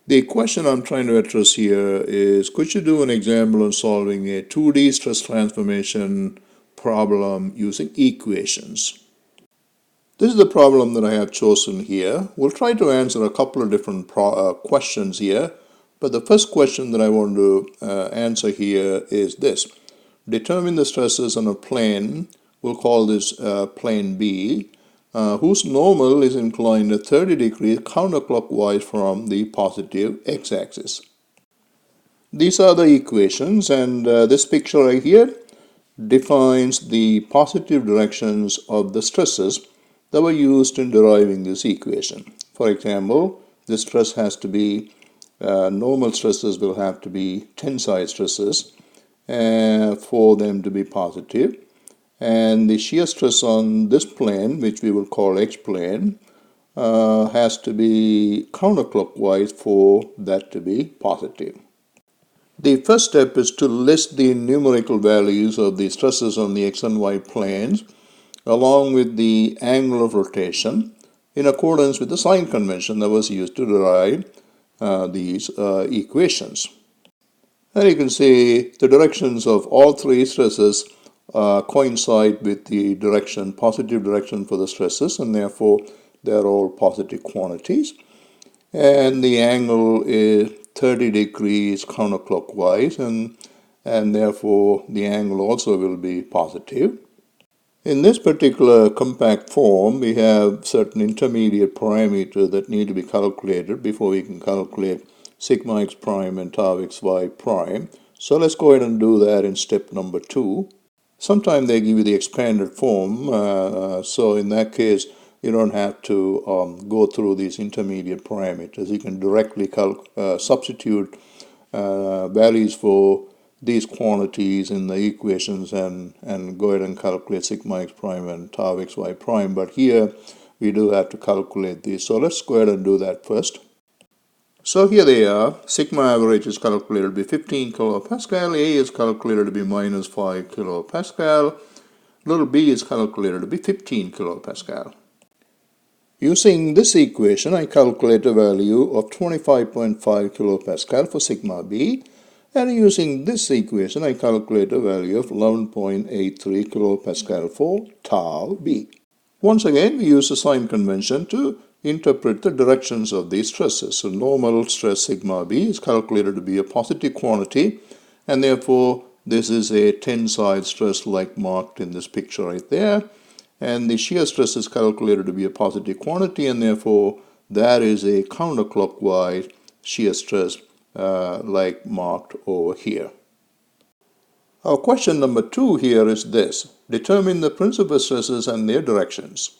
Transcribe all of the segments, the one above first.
The question I'm trying to address here is, could you do an example on solving a 2D stress transformation problem using equations? This is the problem that I have chosen here. We'll try to answer a couple of different questions here, but the first question that I want to answer here is this. Determine the stresses on a plane, we'll call this plane B, whose normal is inclined at 30 degrees counterclockwise from the positive x-axis. These are the equations, and this picture right here defines the positive directions of the stresses that were used in deriving this equation. For example, the stress has to be, normal stresses will have to be tensile stresses for them to be positive. And the shear stress on this plane, which we will call x-plane, has to be counterclockwise for that to be positive. The first step is to list the numerical values of the stresses on the x and y planes along with the angle of rotation in accordance with the sign convention that was used to derive these equations. And you can see the directions of all three stresses coincide with the positive direction for the stresses, and therefore they're all positive quantities. And the angle is 30 degrees counterclockwise, and therefore the angle also will be positive. In this particular compact form, we have certain intermediate parameters that need to be calculated before we can calculate sigma x prime and tau xy prime. So let's go ahead and do that in step number 2. Sometimes they give you the expanded form, so in that case you don't have to go through these intermediate parameters. You can directly substitute values for these quantities in the equations and go ahead and calculate sigma x prime and tau xy prime. But here we do have to calculate these. So let's go ahead and do that first. So here they are. Sigma average is calculated to be 15 kilopascal. A is calculated to be minus 5 kilopascal. Little b is calculated to be 15 kilopascal. Using this equation, I calculate a value of 25.5 kilopascal for sigma b. And using this equation, I calculate a value of 11.83 kilopascal for tau b. Once again, we use the sign convention to interpret the directions of these stresses. So normal stress sigma b is calculated to be a positive quantity, and therefore this is a tensile stress like marked in this picture right there. And the shear stress is calculated to be a positive quantity, and therefore that is a counterclockwise shear stress like marked over here. Our question number 2 here is this. Determine the principal stresses and their directions.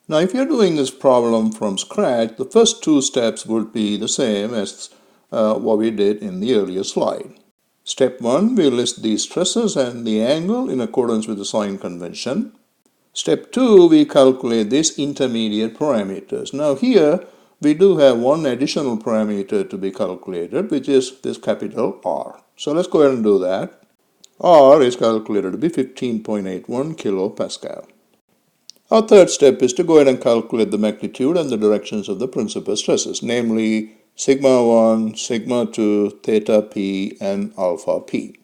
Now, if you're doing this problem from scratch, the first 2 steps would be the same as what we did in the earlier slide. Step 1, we list the stresses and the angle in accordance with the sign convention. Step 2, we calculate these intermediate parameters. Now here, we do have one additional parameter to be calculated, which is this capital R. So let's go ahead and do that. R is calculated to be 15.81 kilopascal. Our third step is to go ahead and calculate the magnitude and the directions of the principal stresses, namely sigma 1, sigma 2, theta p, and alpha p.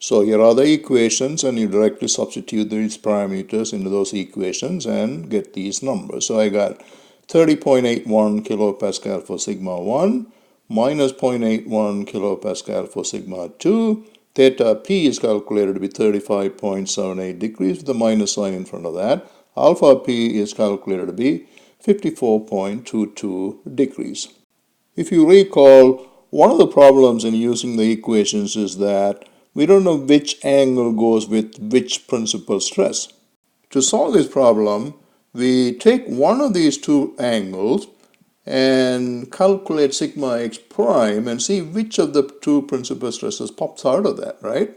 So here are the equations, and you directly substitute these parameters into those equations and get these numbers. So I got 30.81 kilopascal for sigma 1, minus 0.81 kilopascal for sigma 2. Theta p is calculated to be 35.78 degrees with a minus sign in front of that. Alpha p is calculated to be 54.22 degrees. If you recall, one of the problems in using the equations is that we don't know which angle goes with which principal stress. To solve this problem, we take one of these two angles and calculate sigma x prime and see which of the two principal stresses pops out of that, right?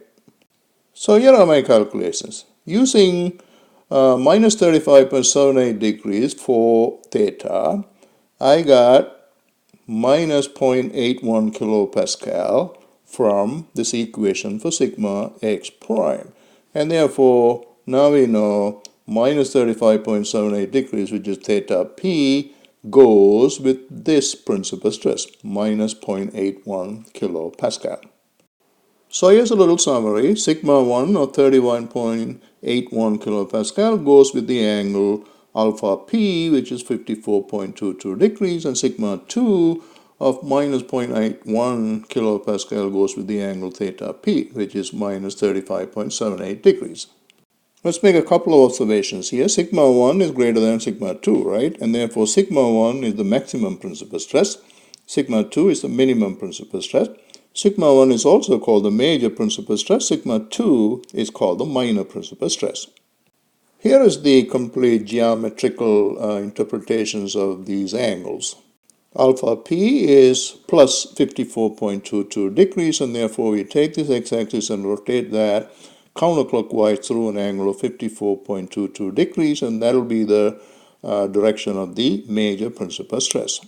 So here are my calculations. Using minus 35.78 degrees for theta, I got minus 0.81 kilopascal from this equation for sigma x prime. And therefore, now we know minus 35.78 degrees, which is theta p, goes with this principal stress, minus 0.81 kilopascal. So here's a little summary. Sigma 1 or 31.81 kilopascal goes with the angle alpha P, which is 54.22 degrees, and sigma 2 of minus 0.81 kilopascal goes with the angle theta P, which is minus 35.78 degrees. Let's make a couple of observations here. Sigma 1 is greater than sigma 2, right? And therefore sigma 1 is the maximum principal stress. Sigma 2 is the minimum principal stress. Sigma 1 is also called the major principal stress. Sigma 2 is called the minor principal stress. Here is the complete geometrical interpretations of these angles. Alpha P is plus 54.22 degrees, and therefore we take this x-axis and rotate that counterclockwise through an angle of 54.22 degrees, and that will be the direction of the major principal stress.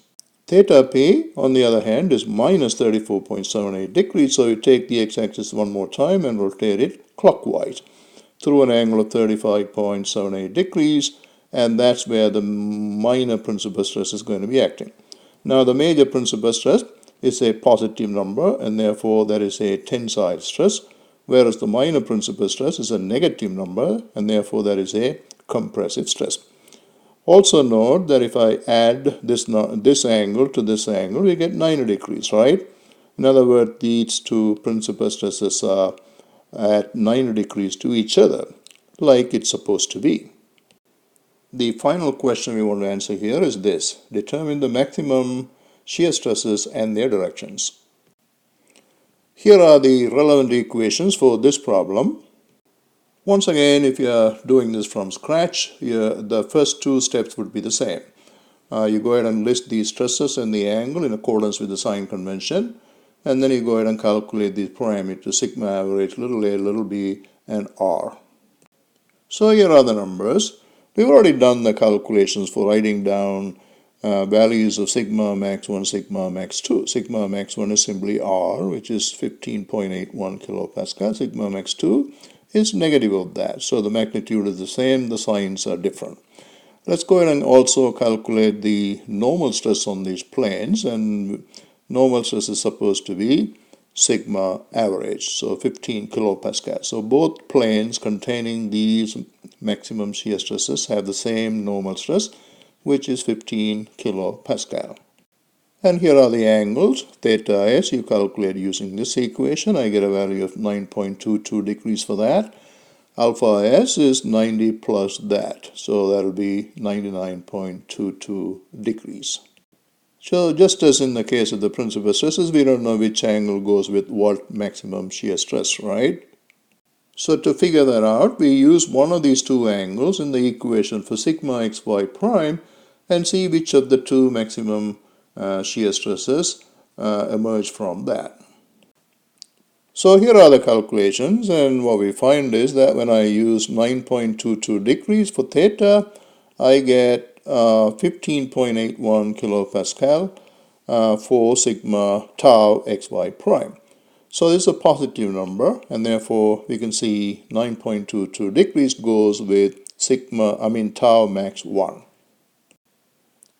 Theta P, on the other hand, is minus 34.78 degrees, so you take the x-axis one more time and rotate it clockwise through an angle of 35.78 degrees, and that's where the minor principal stress is going to be acting. Now the major principal stress is a positive number, and therefore that is a tensile stress, whereas the minor principal stress is a negative number, and therefore that is a compressive stress. Also note that if I add this angle to this angle, we get 90 degrees, right? In other words, these two principal stresses are at 90 degrees to each other, like it's supposed to be. The final question we want to answer here is this: determine the maximum shear stresses and their directions. Here are the relevant equations for this problem. Once again, if you are doing this from scratch, the first two steps would be the same. You go ahead and list the stresses and the angle in accordance with the sign convention, and then you go ahead and calculate these parameters: sigma average, little a, little b, and r. So here are the numbers. We've already done the calculations for writing down values of sigma max 1, sigma max 2. Sigma max 1 is simply r, which is 15.81 kilopascal. Sigma max 2 is negative of that. So the magnitude is the same, the signs are different. Let's go ahead and also calculate the normal stress on these planes, and normal stress is supposed to be sigma average, so 15 kilopascal. So both planes containing these maximum shear stresses have the same normal stress, which is 15 kilopascal. And here are the angles. Theta S, you calculate using this equation. I get a value of 9.22 degrees for that. Alpha S is 90 plus that, so that will be 99.22 degrees. So just as in the case of the principal stresses, we don't know which angle goes with what maximum shear stress, right? So to figure that out, we use one of these two angles in the equation for sigma xy prime and see which of the two maximum shear stresses emerge from that. So here are the calculations, and what we find is that when I use 9.22 degrees for theta, I get 15.81 kilopascal for sigma tau xy prime. So this is a positive number, and therefore we can see 9.22 degrees goes with tau max 1.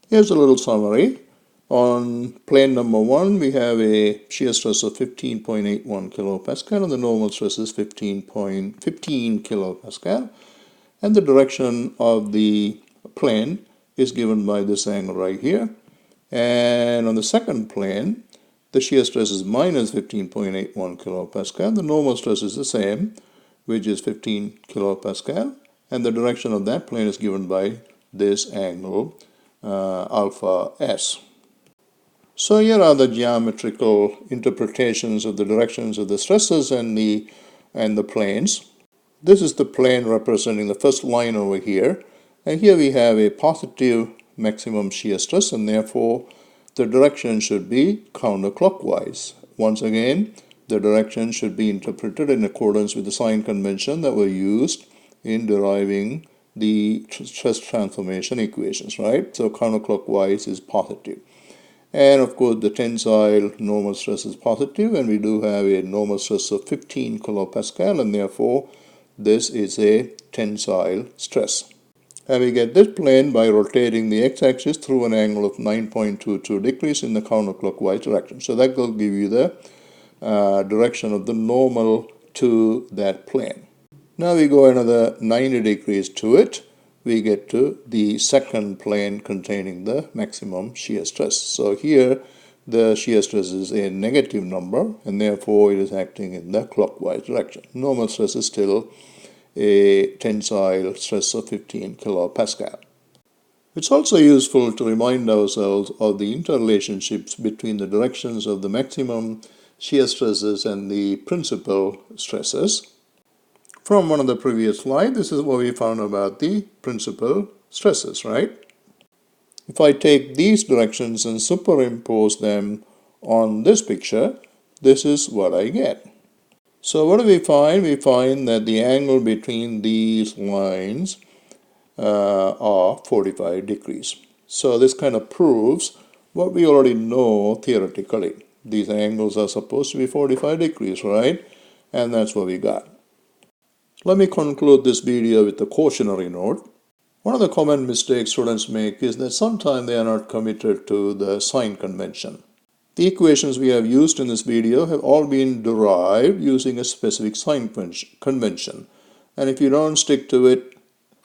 Here's a little summary. On plane number 1, we have a shear stress of 15.81 kilopascal, and the normal stress is 15 kilopascal, and the direction of the plane is given by this angle right here. And on the second plane, the shear stress is minus 15.81 kilopascal. The normal stress is the same, which is 15 kilopascal, and the direction of that plane is given by this angle, alpha S. So here are the geometrical interpretations of the directions of the stresses and the planes. This is the plane representing the first line over here, and here we have a positive maximum shear stress, and therefore the direction should be counterclockwise. Once again, the direction should be interpreted in accordance with the sign convention that were used in deriving the stress transformation equations, right? So counterclockwise is positive. And of course, the tensile normal stress is positive, and we do have a normal stress of 15 kilopascal, and therefore this is a tensile stress. And we get this plane by rotating the x-axis through an angle of 9.22 degrees in the counterclockwise direction. So that will give you the direction of the normal to that plane. Now we go another 90 degrees to it. We get to the second plane containing the maximum shear stress. So here the shear stress is a negative number, and therefore it is acting in the clockwise direction. Normal stress is still a tensile stress of 15 kilopascal. It's also useful to remind ourselves of the interrelationships between the directions of the maximum shear stresses and the principal stresses. From one of the previous slides, this is what we found about the principal stresses, right? If I take these directions and superimpose them on this picture, this is what I get. So what do we find? We find that the angle between these lines are 45 degrees. So this kind of proves what we already know theoretically. These angles are supposed to be 45 degrees, right? And that's what we got. Let me conclude this video with a cautionary note. One of the common mistakes students make is that sometimes they are not committed to the sign convention. The equations we have used in this video have all been derived using a specific sign convention. And if you don't stick to it,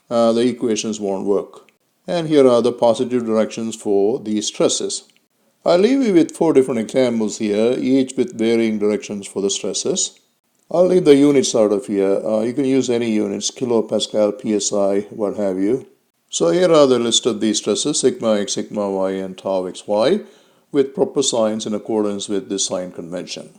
the equations won't work. And here are the positive directions for these stresses. I'll leave you with 4 different examples here, each with varying directions for the stresses. I'll leave the units out of here. You can use any units, kilopascal, psi, what have you. So here are the list of these stresses, sigma x, sigma y, and tau xy, with proper signs in accordance with this sign convention.